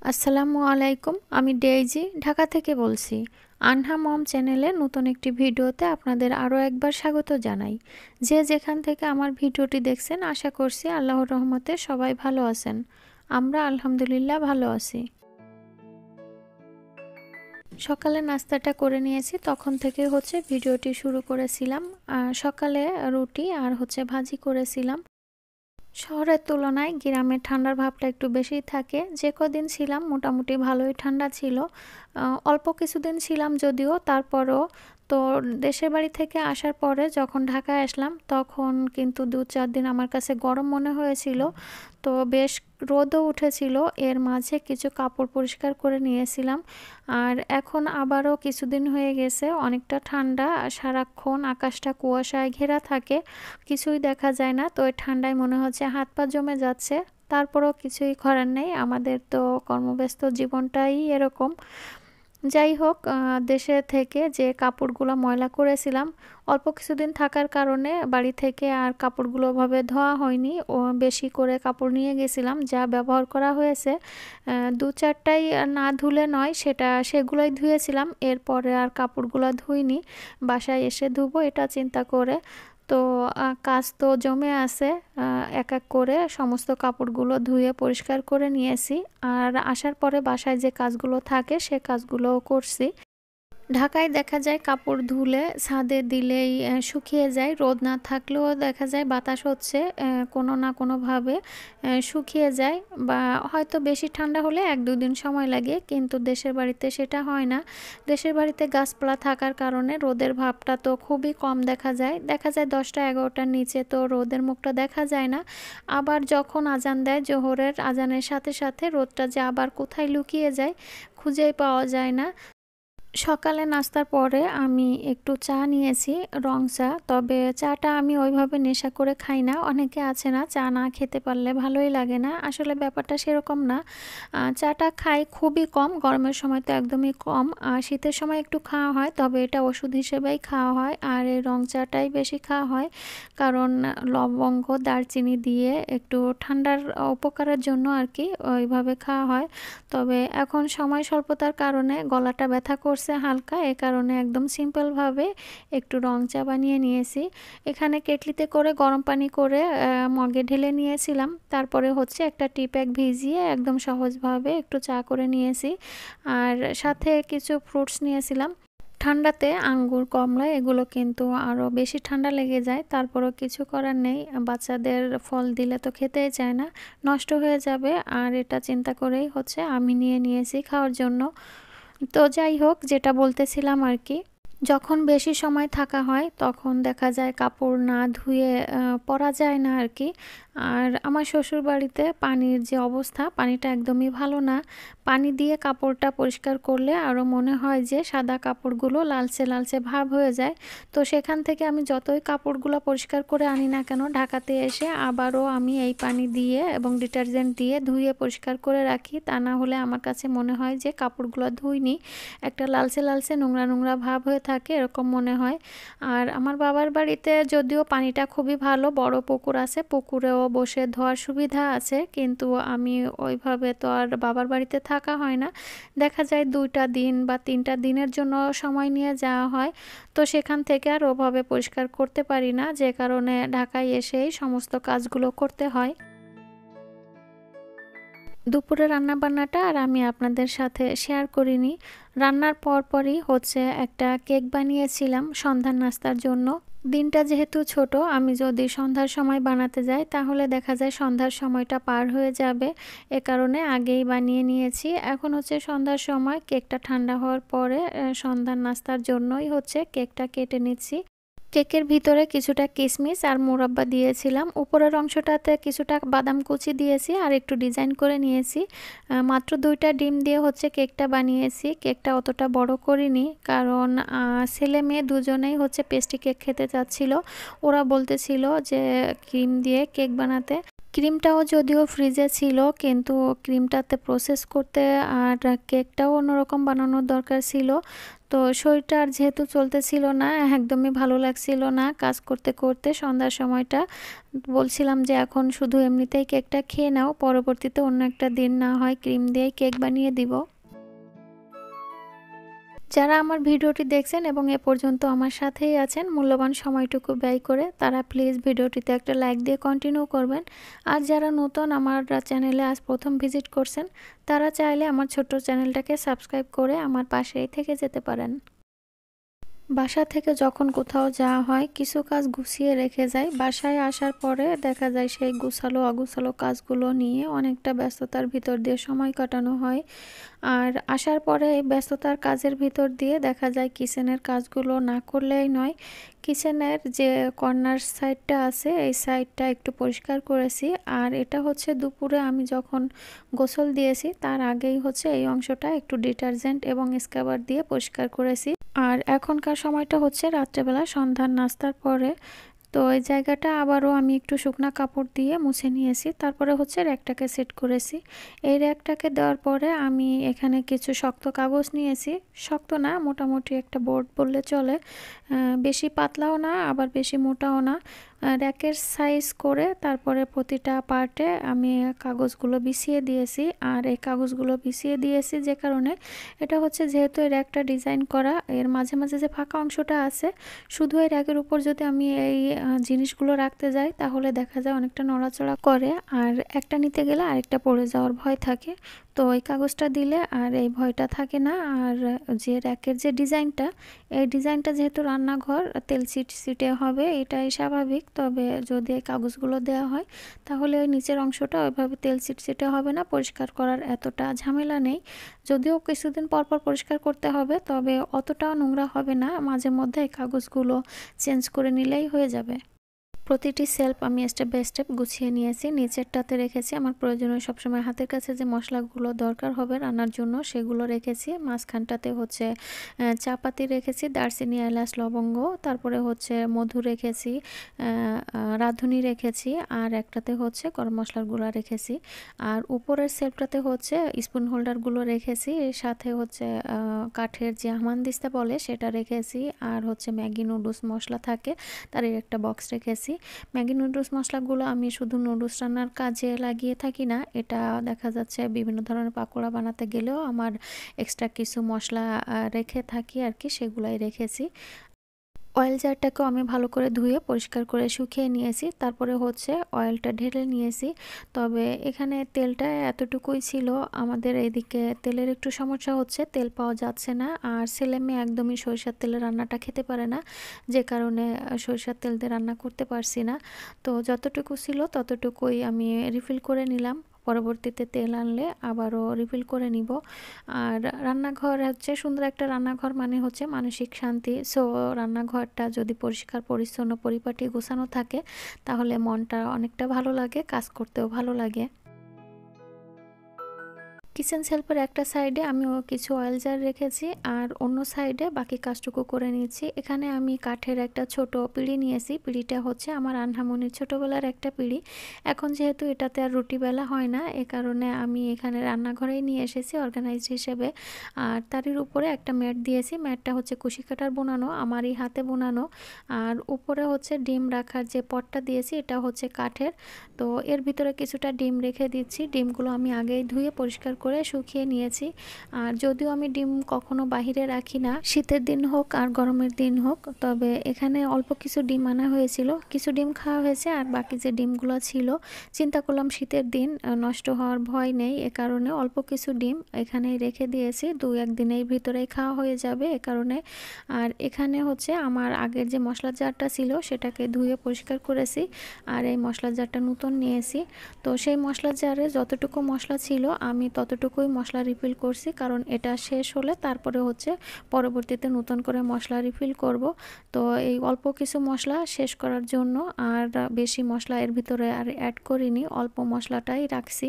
আসসালামু আলাইকুম। আমি ডেইজি ঢাকা থেকে বলছি। আনহা মম চ্যানেলে নতুন একটি ভিডিওতে আপনাদের আরও একবার স্বাগত জানাই। যে যেখান থেকে আমার ভিডিওটি দেখছেন আশা করছি আল্লাহর রহমতে সবাই ভালো আছেন। আমরা আলহামদুলিল্লাহ ভালো আছি। সকালে নাস্তাটা করে নিয়েছি, তখন থেকে ভিডিওটি শুরু করেছিলাম। সকালে রুটি আর ভাজি করেছিলাম। শহরের তুলনায় গ্রামের ঠান্ডার ভাবটা একটু বেশিই থাকে। যে কদিন ছিলাম মোটামুটি ভালোই ঠান্ডা ছিল। অল্প কিছুদিন ছিলাম যদিও, তারপরও তো দেশের বাড়ি থেকে আসার পরে যখন ঢাকায় আসলাম তখন কিন্তু 2-4 দিন আমার কাছে গরম মনে হয়েছিল। তো বেশ রোদও উঠেছিল, এর মাঝে কিছু কাপড় পরিষ্কার করে নিয়েছিলাম। আর এখন আবারও কিছুদিন হয়ে গেছে অনেকটা ঠান্ডা, সারাক্ষণ আকাশটা কুয়াশায় ঘেরা থাকে, কিছুই দেখা যায় না। তো এই ঠান্ডায় মনে হচ্ছে হাত পা জমে যাচ্ছে। তারপরও কিছুই করার নেই, আমাদের তো কর্মব্যস্ত জীবনটাই এরকম। যাই হোক, দেশে থেকে যে কাপড়গুলো ময়লা করেছিলাম অল্প কিছুদিন থাকার কারণে বাড়ি থেকে আর কাপড়গুলো ওভাবে ধোয়া হয়নি। বেশি করে কাপড় নিয়ে গেছিলাম, যা ব্যবহার করা হয়েছে 2-4টাই না ধুলে নয়, সেগুলোই ধুয়েছিলাম। এরপরে আর কাপড়গুলো ধুইনি, বাসায় এসে ধুবো এটা চিন্তা করে। তো কাজ তো জমে আছে, এক এক করে সমস্ত কাপড়গুলো ধুয়ে পরিষ্কার করে নিয়েছি। আর আসার পরে বাসায় যে কাজগুলো থাকে সে কাজগুলোও করছি। ঢাকায় দেখা যায় কাপড় ধুলে ছাদে দিলেই শুকিয়ে যায়, রোদ না থাকলেও দেখা যায় বাতাস হচ্ছে, কোনো না কোনোভাবে শুকিয়ে যায়। বা হয়তো বেশি ঠান্ডা হলে 1-2 দিন সময় লাগে, কিন্তু দেশের বাড়িতে সেটা হয় না। দেশের বাড়িতে গাছপালা থাকার কারণে রোদের ভাবটা তো খুবই কম দেখা যায়। 10টা-11টার নিচে তো রোদের মুখটা দেখা যায় না। আবার যখন আজান দেয় জোহরের আজানের সাথে সাথে রোদটা যে আবার কোথায় লুকিয়ে যায় খুঁজেই পাওয়া যায় না। সকালে নাস্তার পরে আমি একটু চা নিয়েছি, রং চা। তবে চাটা আমি ওইভাবে নেশা করে খাই না। অনেকে আছে না, চা না খেতে পারলে ভালোই লাগে না, আসলে ব্যাপারটা সেরকম না। চাটা খাই খুবই কম, গরমের সময় তো একদমই কম। শীতের সময় একটু খাওয়া হয়, তবে এটা ওষুধ হিসেবেই খাওয়া হয়। আর এই রং চাটাই বেশি খাওয়া হয়, কারণ লবঙ্গ দারচিনি দিয়ে একটু ঠান্ডার উপকারের জন্য আর কি ওইভাবে খাওয়া হয়। তবে এখন সময় স্বল্পতার কারণে গলাটা ব্যথা করছে হালকা, এ কারণে একদম সিম্পলভাবে একটু রং চা বানিয়ে নিয়েছি। এখানে কেটলিতে করে গরম পানি করে মগে ঢেলে নিয়েছিলাম, তারপরে একটা টি ব্যাগ ভিজিয়ে একদম সহজভাবে একটু চা করে নিয়েছি। আর সাথে কিছু ফ্রুটস নিয়েছিলাম। ঠান্ডাতে আঙ্গুর কমলা এগুলো কিন্তু আরও বেশি ঠান্ডা লেগে যায়, তারপরও কিছু করার নেই। বাচ্চাদের ফল দিলে তো খেতেই চায় না, নষ্ট হয়ে যাবে। আর এটা চিন্তা করেই আমি নিয়ে নিয়েছি খাওয়ার জন্য। তো যাই হোক, যেটা বলতেছিলাম আর কি, যখন বেশি সময় থাকা হয় তখন দেখা যায় কাপড় না ধুয়ে পরা যায় না আর কি। আর আমার শ্বশুর বাড়িতে পানির যে অবস্থা, পানিটা একদমই ভালো না। পানি দিয়ে কাপড়টা পরিষ্কার করলে আরও মনে হয় যে সাদা কাপড়গুলো লালচে লালচে ভাব হয়ে যায়। তো সেখান থেকে আমি যতই কাপড়গুলো পরিষ্কার করে আনি না কেন, ঢাকাতে এসে আবারও আমি এই পানি দিয়ে এবং ডিটারজেন্ট দিয়ে ধুয়ে পরিষ্কার করে রাখি। তা না হলে আমার কাছে মনে হয় যে কাপড়গুলো ধুইনি, একটা লালচে লালচে নোংরা নোংরা ভাব হয়ে থাকে, এরকম মনে হয়। আর আমার বাবার বাড়িতে যদিও পানিটা খুবই ভালো, বড় পুকুর আছে, পুকুরেও বসে ধোয়ার সুবিধা আছে, কিন্তু আমি ওইভাবে তো আর বাবার বাড়িতে থাকা হয় না। দেখা যায় 2টা দিন বা 3টা দিনের জন্য সময় নিয়ে যাওয়া হয়, তো সেখান থেকে আর ওভাবে পরিষ্কার করতে পারি না, যে কারণে ঢাকায় এসেই সমস্ত কাজগুলো করতে হয়। দুপুরে রান্নাবান্নাটা আর আমি আপনাদের সাথে শেয়ার করিনি। রান্নার পরপরই একটা কেক বানিয়েছিলাম সন্ধ্যার নাস্তার জন্য। দিনটা যেহেতু ছোট, আমি যদি সন্ধ্যার সময় বানাতে যাই তাহলে দেখা যায় সন্ধ্যার সময়টা পার হয়ে যাবে, এ কারণে আগেই বানিয়ে নিয়েছি। এখন সন্ধ্যার সময়, কেকটা ঠান্ডা হওয়ার পরে সন্ধ্যার নাস্তার জন্যই কেকটা কেটে নিচ্ছি। কেকের ভিতরে কিছুটা কিশমিশ আর মোরাব্বা দিয়েছিলাম, উপরের অংশটাতে কিছুটা বাদাম কুচি দিয়েছি আর একটু ডিজাইন করে নিয়েছি। মাত্র 2টা ডিম দিয়ে কেকটা বানিয়েছি। কেকটা অতটা বড় করিনি, কারণ ছেলে মেয়ে দুজনেই পেস্ট্রি কেক খেতে চাচ্ছিল। ওরা বলতেছিল যে ক্রিম দিয়ে কেক বানাতে। ক্রিমটাও যদিও ফ্রিজে ছিল, কিন্তু ক্রিমটাতে প্রসেস করতে আর কেকটাও অন্যরকম বানানোর দরকার ছিল। তো শরীরটা আর যেহেতু চলতেছিল না, একদমই ভালো লাগছিল না কাজ করতে করতে সন্ধ্যার সময়টা। বলছিলাম যে এখন শুধু এমনিতেই কেকটা খেয়ে নাও, পরবর্তীতে অন্য একটা দিন না হয় ক্রিম দিয়েই কেক বানিয়ে দিব। যারা আমার ভিডিওটি দেখছেন এবং এ পর্যন্ত আমার সাথেই আছেন, মূল্যবান সময়টুকু ব্যয় করে, তারা প্লিজ ভিডিওটিতে একটা লাইক দিয়ে কন্টিনিউ করবেন। আর যারা নতুন আমার চ্যানেলে আজ প্রথম ভিজিট করছেন, তারা চাইলে আমার ছোট্ট চ্যানেলটাকে সাবস্ক্রাইব করে আমার পাশেই থেকে যেতে পারেন। বাসা থেকে যখন কোথাও যাওয়া হয়, কিছু কাজ গুছিয়ে রেখে যাই। বাসায় আসার পরে দেখা যায় সেই গুছালো অগুছালো কাজগুলো নিয়ে অনেকটা ব্যস্ততার ভিতর দিয়ে সময় কাটানো হয়। আর আসার পরে এই ব্যস্ততার কাজের ভিতর দিয়ে দেখা যায় কিচেনের কাজগুলো না করলেই নয়। কিচেনের যে কর্নার সাইডটা আছে, এই সাইডটা একটু পরিষ্কার করেছি। আর এটা হচ্ছে দুপুরে আমি যখন গোসল দিয়েছি তার আগেই হচ্ছে এই অংশটা একটু ডিটারজেন্ট এবং স্ক্রাবার দিয়ে পরিষ্কার করেছি। আর এখনকার সময়টা হচ্ছে রাত্রেবেলা সন্ধ্যার নাস্তার পরে। তো এই জায়গাটা আবারও আমি একটু শুকনা কাপড় দিয়ে মুছে নিয়েছি। তারপরে হচ্ছে র্যাকটাকে সেট করেছি। এই র্যাকটাকে দেওয়ার পরে আমি এখানে কিছু শক্ত কাগজ নিয়েছি। শক্ত না, মোটামুটি একটা বোর্ড বললে চলে। বেশি পাতলাও না, আবার বেশি মোটাও না। র্যাকের সাইজ করে তারপরে প্রতিটা পার্টে আমি কাগজগুলো বিছিয়ে দিয়েছি। আর এই কাগজগুলো বিছিয়ে দিয়েছি যে কারণে, এটা হচ্ছে যেহেতু এই র্যাকটা ডিজাইন করা, এর মাঝে মাঝে যে ফাঁকা অংশটা আছে, শুধু এই র্যাকের উপর যদি আমি এই জিনিসগুলো রাখতে যাই তাহলে দেখা যায় অনেকটা নড়াচড়া করে, আর একটা নিতে গেলে আরেকটা পড়ে যাওয়ার ভয় থাকে। তো এই কাগজটা দিলে আর এই ভয়টা থাকে না। আর যে র্যাকের যে ডিজাইনটা, এই ডিজাইনটা যেহেতু রান্নাঘর, তেল ছিটে হবে, এটাই স্বাভাবিক। তবে যদি এই কাগজগুলো দেওয়া হয় তাহলে ওই নিচের অংশটা ওইভাবে তেল ছিটে হবে না, পরিষ্কার করার এতটা ঝামেলা নেই। যদিও কিছুদিন পর পর পরিষ্কার করতে হবে, তবে অতটাও নোংরা হবে না। মাঝে মধ্যে এই কাগজগুলো চেঞ্জ করে নিলেই হয়ে যাবে। প্রতিটি সেলফ আমি স্টেপ বাই স্টেপ গুছিয়ে নিয়েছি। নিচেরটাতে রেখেছি আমার প্রয়োজনীয় সবসময় হাতের কাছে যে মশলাগুলো দরকার হবে রান্নার জন্য, সেগুলো রেখেছি। মাঝখানটাতে হচ্ছে চাপাতি রেখেছি, দারচিনি, এলাচ, লবঙ্গ, তারপরে হচ্ছে মধু রেখেছি, রাঁধুনি রেখেছি, আর একটাতে হচ্ছে গরম মশলার গুঁড়া রেখেছি। আর উপরের সেলফটাতে হচ্ছে স্পুন হোল্ডারগুলো রেখেছি, এর সাথে হচ্ছে কাঠের যে হামানদিস্তা বলে সেটা রেখেছি। আর হচ্ছে ম্যাগি নুডলস মশলা থাকে, তার একটা বক্স রেখেছি। ম্যাগি নুডলস মশলাগুলো আমি শুধু নুডলস রান্নার কাজে লাগিয়ে থাকি না, এটা দেখা যাচ্ছে বিভিন্ন ধরনের পাকোড়া বানাতে গেলেও আমার এক্সট্রা কিছু মশলা রেখে থাকি আর কি, সেগুলাই রেখেছি। অয়েল জারটাকেও আমি ভালো করে ধুয়ে পরিষ্কার করে শুকিয়ে নিয়েছি। তারপরে হচ্ছে অয়েলটা ঢেলে নিয়েছি। তবে এখানে তেলটা এতটুকুই ছিল। আমাদের এদিকে তেলের একটু সমস্যা হচ্ছে, তেল পাওয়া যাচ্ছে না। আর ছেলেমেয়ে একদমই সরিষার তেলের রান্নাটা খেতে পারে না, যে কারণে সরিষার তেল দিয়ে রান্না করতে পারছি না। তো যতটুকু ছিল ততটুকুই আমি রিফিল করে নিলাম। পরবর্তীতে তেল আনলে আবারও রিফিল করে নিব। আর রান্নাঘর হচ্ছে সুন্দর একটা রান্নাঘর মানে হচ্ছে মানসিক শান্তি। সো রান্নাঘরটা যদি পরিষ্কার পরিচ্ছন্ন পরিপাটি গোছানো থাকে তাহলে মনটা অনেকটা ভালো লাগে, কাজ করতেও ভালো লাগে। কিচেন সেলফের একটা সাইডে আমি কিছু অয়েল জার রেখেছি, আর অন্য সাইডে বাকি কাজটুকু করে নিচ্ছি। এখানে আমি কাঠের একটা ছোট পিঁড়ি নিয়েছি। পিঁড়িটা হচ্ছে আমার আনহামনির ছোটোবেলার একটা পিঁড়ি। এখন যেহেতু এটাতে আর রুটি বেলা হয় না, এ কারণে আমি এখানে রান্নাঘরেই নিয়ে এসেছি অর্গানাইজড হিসেবে। আর তারির উপরে একটা ম্যাট দিয়েছি। ম্যাটটা হচ্ছে কুশি কাটার বোনানো, আমারই হাতে বোনানো। আর উপরে হচ্ছে ডিম রাখার যে পটটা দিয়েছি, এটা হচ্ছে কাঠের। তো এর ভিতরে কিছুটা ডিম রেখে দিচ্ছি। ডিমগুলো আমি আগেই ধুয়ে পরিষ্কার করে শুকিয়ে নিয়েছি। আর যদিও আমি ডিম কখনো বাহিরে রাখি না, শীতের দিন হোক আর গরমের দিন হোক, তবে এখানে অল্প কিছু ডিম আনা হয়েছিল, কিছু ডিম খাওয়া হয়েছে। আর বাকি যে ডিমগুলো ছিল, চিন্তা করলাম শীতের দিন নষ্ট হওয়ার ভয় নেই, এ কারণে অল্প কিছু ডিম এখানেই রেখে দিয়েছি। 2-1 দিনের ভিতরেই খাওয়া হয়ে যাবে এ কারণে। আর এখানে হচ্ছে আমার আগের যে মশলার জারটা ছিল সেটাকে ধুয়ে পরিষ্কার করেছি। আর এই মশলার জারটা নতুন নিয়েছি। তো সেই মশলার জারে যতটুকু মশলা ছিল আমি ততটুকুই মশলা রিফিল করছি, কারণ এটা শেষ হলে তারপরে হচ্ছে পরবর্তীতে নতুন করে মশলা রিফিল করব। তো এই অল্প কিছু মশলা শেষ করার জন্য আর বেশি মশলা এর ভিতরে আর অ্যাড করিনি, অল্প মশলাটাই রাখছি।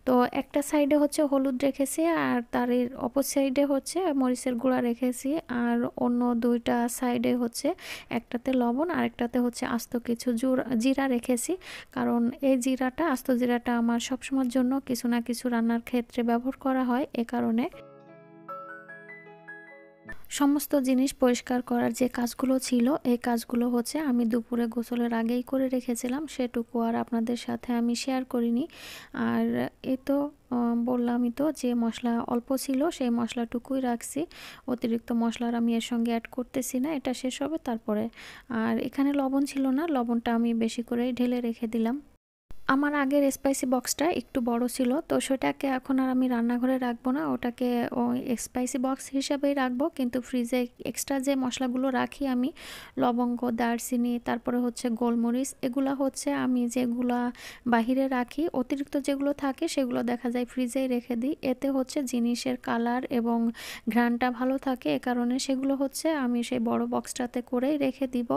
তো একটা সাইডে হচ্ছে হলুদ রেখেছি আর তার অপর সাইডে হচ্ছে মরিচের গুঁড়া রেখেছি, আর অন্য দুইটা সাইডে হচ্ছে একটাতে লবণ আর একটাতে হচ্ছে আস্ত কিছু জিরা রেখেছি। কারণ এই জিরাটা, আস্ত জিরাটা আমার সবসময়ের জন্য কিছু না কিছু রান্নার ক্ষেত্রে ব্যবহার করা হয়, এ কারণে। সমস্ত জিনিস পরিষ্কার করার যে কাজগুলো ছিল এই কাজগুলো হচ্ছে আমি দুপুরে গোসলের আগেই করে রেখেছিলাম, সেটুকু আর আপনাদের সাথে আমি শেয়ার করিনি। আর এই তো বললামই তো যে মশলা অল্প ছিল, সেই মশলাটুকুই রাখছি, অতিরিক্ত মশলার আমি এর সঙ্গে অ্যাড করতেছি না, এটা শেষ হবে তারপরে। আর এখানে লবণ ছিল না, লবণটা আমি বেশি করেই ঢেলে রেখে দিলাম। আমার আগের স্পাইসি বক্সটা একটু বড় ছিল, তো সেটাকে এখন আর আমি রান্নাঘরে রাখবো না, ওটাকে ওই স্পাইসি বক্স হিসাবেই রাখবো। কিন্তু ফ্রিজে এক্সট্রা যে মশলাগুলো রাখি আমি, লবঙ্গ, দারচিনি, তারপরে হচ্ছে গোলমরিচ, এগুলো হচ্ছে আমি যেগুলা বাহিরে রাখি, অতিরিক্ত যেগুলো থাকে সেগুলো দেখা যায় ফ্রিজেই রেখে দিই। এতে হচ্ছে জিনিসের কালার এবং ঘ্রাণটা ভালো থাকে, এ কারণে সেগুলো হচ্ছে আমি সেই বড় বক্সটাতে করেই রেখে দিব।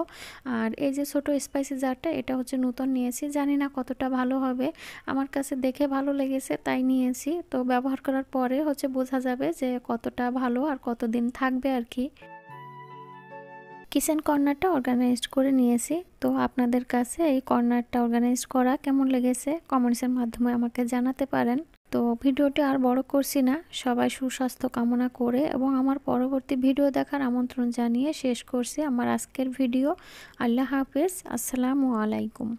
আর এই যে ছোট স্পাইসি জারটা, এটা হচ্ছে নতুন নিয়েছি, জানি না কতটা ভালো হবে, আমার কাছে দেখে ভালো লেগেছে তাই নিয়েছি। তো ব্যবহার করার পরে হচ্ছে বোঝা যাবে যে কতটা ভালো আর কতদিন থাকবে আর কি। কিচেন কর্নারটা অর্গানাইজড করে নিয়েছি। তো আপনাদের কাছে এই কর্নারটা অর্গানাইজ করা কেমন লেগেছে কমেন্টসের মাধ্যমে আমাকে জানাতে পারেন। তো ভিডিওটি আর বড় করছি না, সবাই সুস্বাস্থ্য কামনা করে এবং আমার পরবর্তী ভিডিও দেখার আমন্ত্রণ জানিয়ে শেষ করছি আমার আজকের ভিডিও। আল্লাহ হাফেজ, আসসালামু আলাইকুম।